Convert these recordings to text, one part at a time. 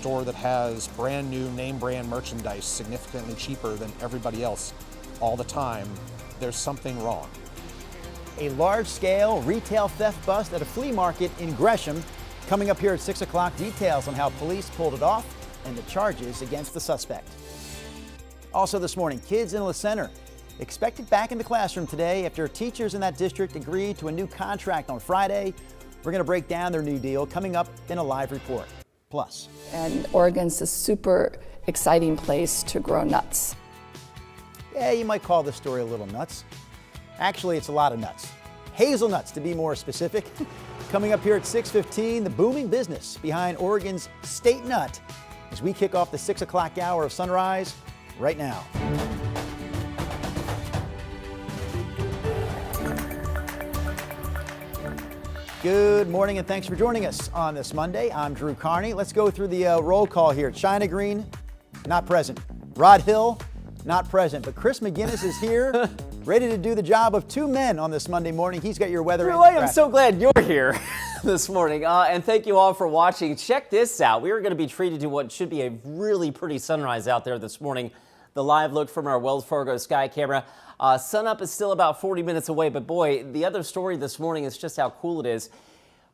Store that has brand new name brand merchandise significantly cheaper than everybody else all the time, there's something wrong. A large-scale retail theft bust at a flea market in Gresham. Coming up here at 6 o'clock, details on how police pulled it off and the charges against the suspect. Also this morning, kids in La Center expected back in the classroom today after teachers in that district agreed to a new contract on Friday. We're going to break down their new deal coming up in a live report. Plus. And Oregon's a super exciting place to grow nuts. Yeah, you might call this story a little nuts. Actually, it's a lot of nuts. Hazelnuts, to be more specific. Coming up here at 6:15, the booming business behind Oregon's state nut as we kick off the 6 o'clock hour of Sunrise right now. Good morning and thanks for joining us on this Monday. I'm Drew Carney. Let's go through the roll call here. China Green, not present. Rod Hill, not present. But Chris McGinnis is here, ready to do the job of two men on this Monday morning. He's got your weather. Drew, I am so glad you're here this morning. And thank you all for watching. Check this out. We are going to be treated to what should be a really pretty sunrise out there this morning. The live look from our Wells Fargo sky camera. Sunup is still about 40 minutes away, but boy, the other story this morning is just how cool it is.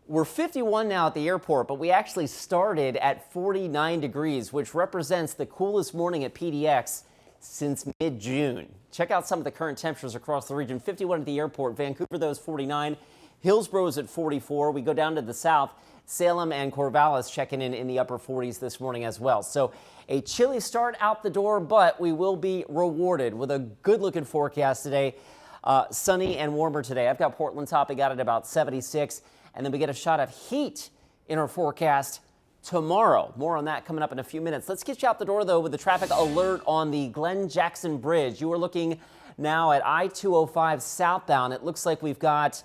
We're 51 now at the airport, but we actually started at 49 degrees, which represents the coolest morning at PDX since mid-June. Check out some of the current temperatures across the region. 51 at the airport, Vancouver, those 49. Hillsborough is at 44. We go down to the south. Salem and Corvallis checking in the upper 40s this morning as well. So a chilly start out the door, but we will be rewarded with a good-looking forecast today. Sunny and warmer today. I've got Portland topping out at about 76, and then we get a shot of heat in our forecast tomorrow. More on that coming up in a few minutes. Let's get you out the door, though, with the traffic alert on the Glen Jackson Bridge. You are looking now at I-205 southbound. It looks like we've got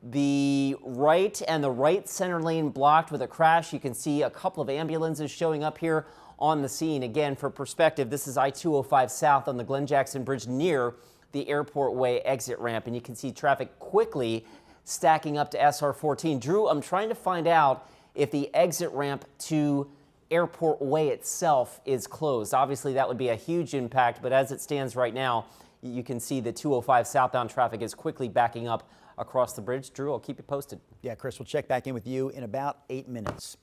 the right and the right center lane blocked with a crash. You can see a couple of ambulances showing up here on the scene. Again, for perspective, this is I-205 south on the Glen Jackson Bridge near the Airport Way exit ramp, and you can see traffic quickly stacking up to SR14. Drew, I'm trying to find out if the exit ramp to Airport Way itself is closed. Obviously, that would be a huge impact, but as it stands right now, you can see the 205 southbound traffic is quickly backing up across the bridge. Drew, I'll keep you posted. Yeah, Chris, we'll check back in with you in about 8 minutes.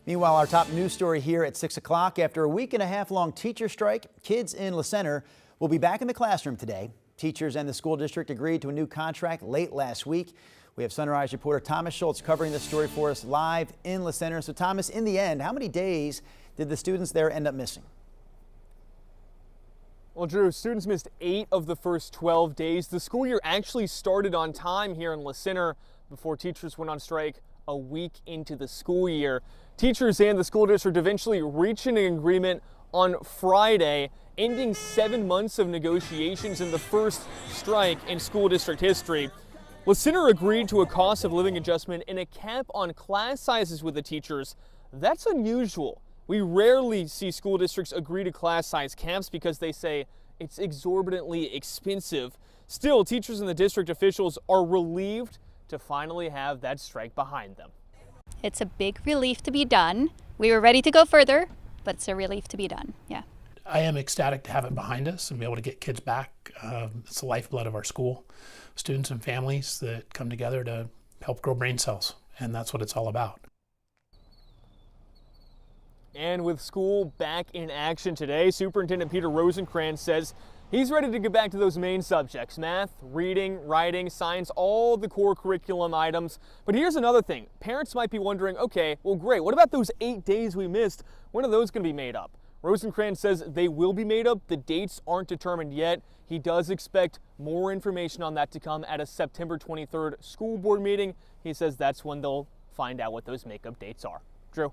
Meanwhile, our top news story here at 6 o'clock. After a week-and-a-half-long teacher strike, kids in La Center will be back in the classroom today. Teachers and the school district agreed to a new contract late last week. We have Sunrise reporter Thomas Schultz covering this story for us live in La Center. So, Thomas, in the end, how many days did the students there end up missing? Well, Drew, students missed 8 of the first 12 days. The school year actually started on time here in La Center before teachers went on strike a week into the school year. Teachers and the school district eventually reached an agreement on Friday, ending 7 months of negotiations in the first strike in school district history. La Center agreed to a cost of living adjustment and a cap on class sizes with the teachers. That's unusual. We rarely see school districts agree to class size caps because they say it's exorbitantly expensive. Still, teachers and the district officials are relieved to finally have that strike behind them. It's a big relief to be done. We were ready to go further, but it's a relief to be done, yeah. I am ecstatic to have it behind us and be able to get kids back. It's the lifeblood of our school. Students and families that come together to help grow brain cells, and that's what it's all about. And with school back in action today, Superintendent Peter Rosenkrantz says he's ready to get back to those main subjects: math, reading, writing, science, all the core curriculum items. But here's another thing. Parents might be wondering, okay, well, great. What about those 8 days we missed? When are those going to be made up? Rosenkrantz says they will be made up. The dates aren't determined yet. He does expect more information on that to come at a September 23rd school board meeting. He says that's when they'll find out what those makeup dates are. Drew.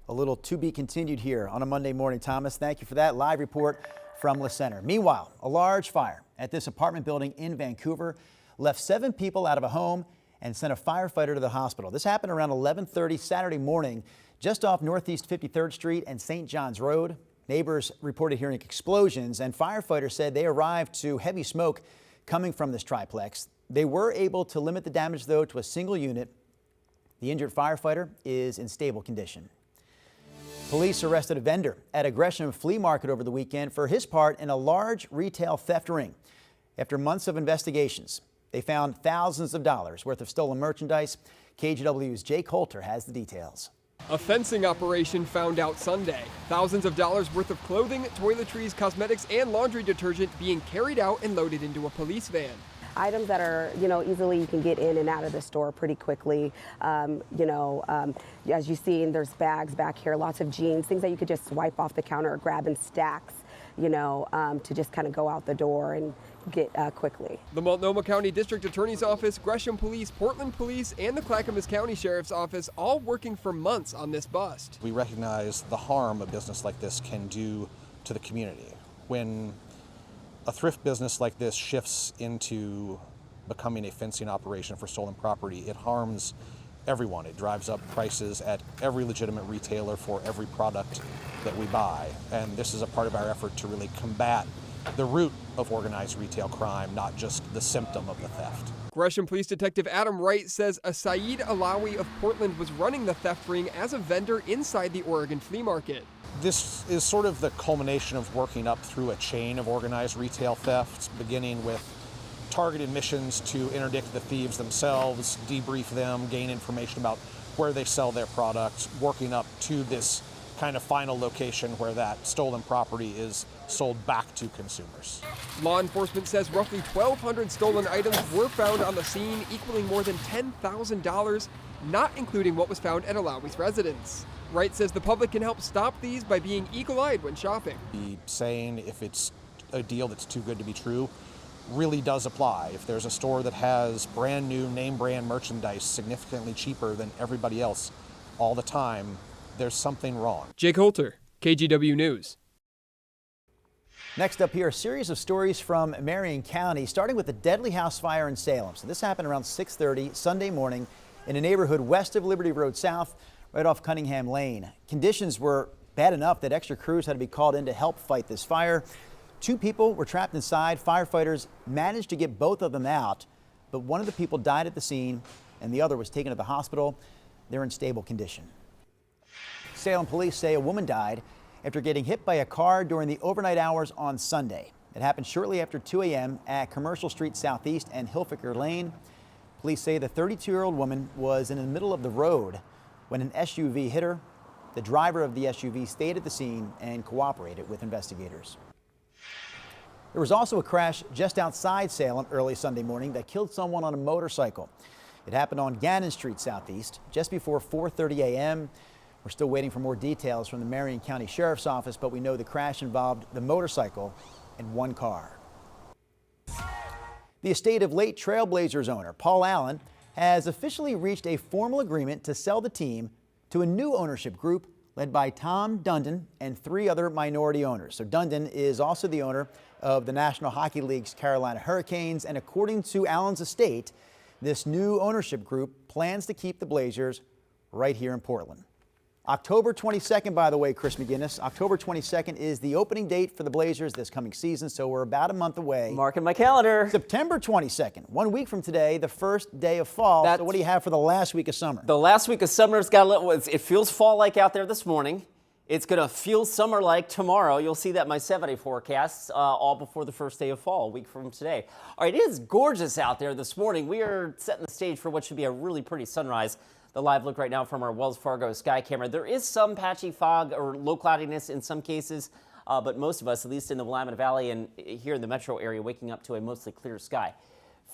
A little to be continued here on a Monday morning, Thomas. Thank you for that live report from La Center. Meanwhile, a large fire at this apartment building in Vancouver left 7 people out of a home and sent a firefighter to the hospital. This happened around 11:30 Saturday morning, just off Northeast 53rd Street and St. John's Road. Neighbors reported hearing explosions, and firefighters said they arrived to heavy smoke coming from this triplex. They were able to limit the damage, though, to a single unit. The injured firefighter is in stable condition. Police arrested a vendor at a Gresham flea market over the weekend for his part in a large retail theft ring. After months of investigations, they found thousands of dollars worth of stolen merchandise. KGW's Jake Holter has the details. A fencing operation found out Sunday. Thousands of dollars worth of clothing, toiletries, cosmetics, and laundry detergent being carried out and loaded into a police van. Items that are, easily you can get in and out of the store pretty quickly. As you see, there's bags back here, lots of jeans, things that you could just swipe off the counter or grab in stacks, to just kind of go out the door and get quickly. The Multnomah County District Attorney's Office, Gresham Police, Portland Police, and the Clackamas County Sheriff's Office all working for months on this bust. We recognize the harm a business like this can do to the community. When a thrift business like this shifts into becoming a fencing operation for stolen property, it harms everyone. It drives up prices at every legitimate retailer for every product that we buy. And this is a part of our effort to really combat the root of organized retail crime, not just the symptom of the theft. Gresham Police Detective Adam Wright says a Saeed Alawi of Portland was running the theft ring as a vendor inside the Oregon flea market. This is sort of the culmination of working up through a chain of organized retail thefts, beginning with targeted missions to interdict the thieves themselves, debrief them, gain information about where they sell their products, working up to this kind of final location where that stolen property is sold back to consumers. Law enforcement says roughly 1,200 stolen items were found on the scene, equaling more than $10,000, not including what was found at Alawi's residence. Wright says the public can help stop these by being eagle-eyed when shopping. The saying, if it's a deal that's too good to be true, really does apply. If there's a store that has brand new name brand merchandise significantly cheaper than everybody else all the time, there's something wrong. Jake Holter, KGW News. Next up here, a series of stories from Marion County, starting with the deadly house fire in Salem. So this happened around 6:30 Sunday morning in a neighborhood west of Liberty Road South, right off Cunningham Lane. Conditions were bad enough that extra crews had to be called in to help fight this fire. 2 people were trapped inside. Firefighters managed to get both of them out, but one of the people died at the scene and the other was taken to the hospital. They're in stable condition. Salem police say a woman died after getting hit by a car during the overnight hours on Sunday. It happened shortly after 2 a.m. at Commercial Street Southeast and Hilfiger Lane. Police say the 32-year-old woman was in the middle of the road when an SUV hit her. The driver of the SUV stayed at the scene and cooperated with investigators. There was also a crash just outside Salem early Sunday morning that killed someone on a motorcycle. It happened on Gannon Street Southeast just before 4:30 a.m. We're still waiting for more details from the Marion County Sheriff's Office, but we know the crash involved the motorcycle and one car. The estate of late Trailblazers owner Paul Allen has officially reached a formal agreement to sell the team to a new ownership group led by Tom Dundon and 3 other minority owners. So Dundon is also the owner of the National Hockey League's Carolina Hurricanes, and according to Allen's estate, this new ownership group plans to keep the Blazers right here in Portland. October 22nd, by the way, Chris McGinnis, October 22nd is the opening date for the Blazers this coming season, so we're about a month away. Marking my calendar. September 22nd, 1 week from today, the first day of fall. So what do you have for the last week of summer? The last week of summer's got a little, it feels fall-like out there this morning. It's going to feel summer-like tomorrow. You'll see that in my 7-day forecasts all before the first day of fall, a week from today. All right, it is gorgeous out there this morning. We are setting the stage for what should be a really pretty sunrise. The live look right now from our Wells Fargo sky camera. There is some patchy fog or low cloudiness in some cases, but most of us, at least in the Willamette Valley and here in the metro area, waking up to a mostly clear sky.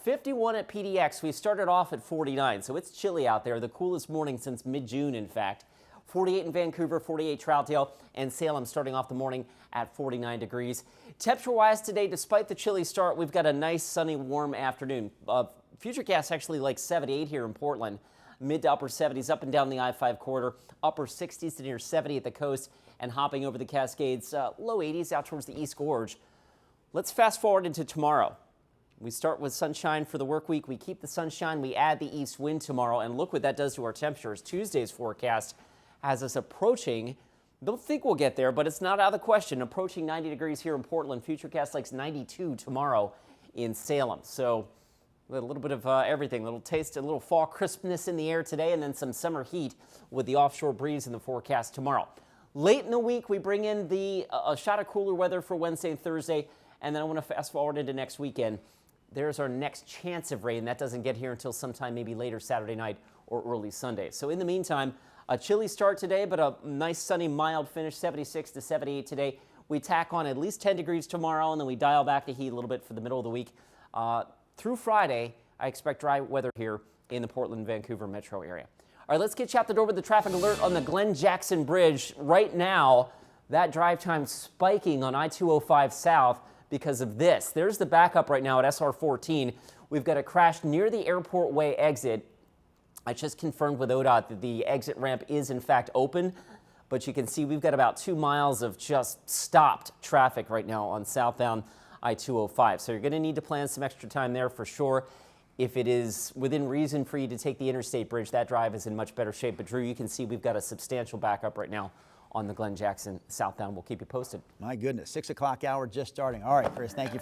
51 at PDX. We started off at 49, so it's chilly out there. The coolest morning since mid-June, in fact. 48 in Vancouver, 48 Troutdale, and Salem starting off the morning at 49 degrees. Temperature-wise today, despite the chilly start, we've got a nice, sunny, warm afternoon. Futurecast actually like 78 here in Portland. Mid to upper 70s up and down the I-5 corridor, upper 60s to near 70 at the coast, and hopping over the Cascades, low 80s out towards the East Gorge. Let's fast forward into tomorrow. We start with sunshine for the work week. We keep the sunshine. We add the east wind tomorrow, and look what that does to our temperatures. Tuesday's forecast has us approaching, don't think we'll get there, but it's not out of the question, approaching 90 degrees here in Portland. Futurecast likes 92 tomorrow in Salem. So a little bit of everything, a little taste, a little fall crispness in the air today, and then some summer heat with the offshore breeze in the forecast tomorrow. Late in the week, we bring in a shot of cooler weather for Wednesday and Thursday, and then I want to fast forward into next weekend. There's our next chance of rain. That doesn't get here until sometime maybe later Saturday night or early Sunday. So in the meantime, a chilly start today, but a nice sunny, mild finish, 76 to 78 today. We tack on at least 10 degrees tomorrow, and then we dial back the heat a little bit for the middle of the week. Through Friday, I expect dry weather here in the Portland, Vancouver metro area. All right, let's get you up the door with the traffic alert on the Glen Jackson Bridge. Right now, that drive time spiking on I-205 South because of this. There's the backup right now at SR 14. We've got a crash near the Airport Way exit. I just confirmed with ODOT that the exit ramp is in fact open, but you can see we've got about 2 miles of just stopped traffic right now on southbound I-205. So you're going to need to plan some extra time there for sure. If it is within reason for you to take the interstate bridge, that drive is in much better shape. But Drew, you can see we've got a substantial backup right now on the Glen Jackson southbound. We'll keep you posted. My goodness, 6 o'clock hour just starting. All right, Chris, thank you.